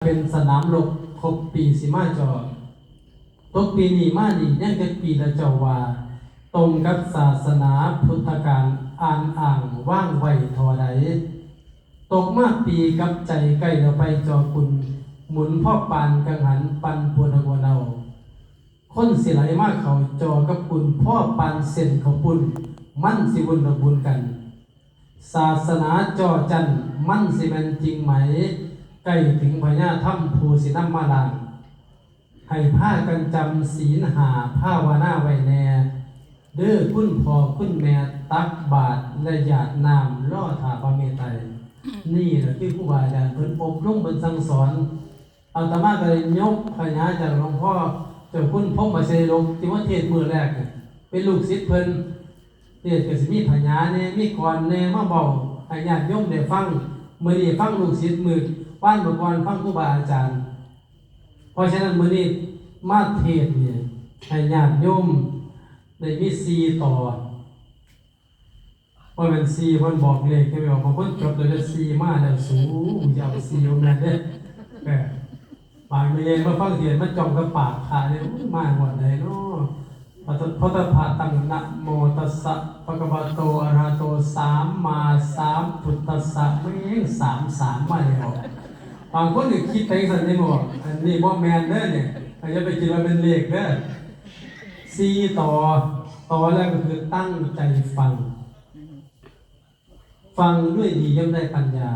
เป็นสนามรบครบปีสิมาจอตกปีนี้มานี่ยังเป็นปีละเจ้าว่าตรงกับศาสนาพุทธการอ่างว่างไว้ทอใดตกมาปีกับใจใกล้เราไปจอคุณหมุนพ่อปานกังหันปันปวนกวนเอาคนสิไหลมากเขาจอกับคุณพ่อปานเส้นเขาปุ่นมั่นสิบุญระบุญกันศาสนาจอจันมั่นสิแม่นจริงไหมใกล้ถึงพญาถ้ำภูสิน้ำมาลางให้ผ้ากันจำศีลหาผ้าวานาไว้แน่เด้อคุณพ่อคุณแม่ตักบาตรและหยาดน้ำล่อถาพระเมตไตรนี่แหละที่ครูบาอาจารย์เพิ่นอบรมเพิ่นสั่งสอนอาตมาก็เลยยกพญาจากหลวงพ่อเจ้าคุณพรหมเสรีที่ว่าเทศมือแรกเป็นลูกศิษย์เพิ่นเทศก็สิมีพญาแน่มีก่อนแน่มาเบาให้ญาติโยมได้ฟังมื้อนี้ฟังลูกศิษย์มือว่านเมื่อก่อนฟังครูบาอาจารย์เพราะฉะนั้นมื้อนี้มาเทศเนี่ยให้ญาติโยมได้มี4ต่อว่ามัน4เพิ่นบอกเลขให้บอกบางคนจบเลย4มาแล้วสูงยาว4อยู่นั่นเด้บางเมื่อมาฟังเทศมันจ้องกับปากขาเนี่ยมาหมดเลยเนาะพระตถาตังนะโมตัสสะภะคะวะโตอะระหะโต3มา3พุทธัสสะแม่ง3มาแล้วบางคนนี่คิดไปสั่นนี่บ่อันนี้บ่แม่นเด้อเนี่ยอย่าไปคิดว่าเป็นเลขเด้อ4ต่อแรกก็คือตั้งใจฟังด้วยดีย่อมได้ปัญญา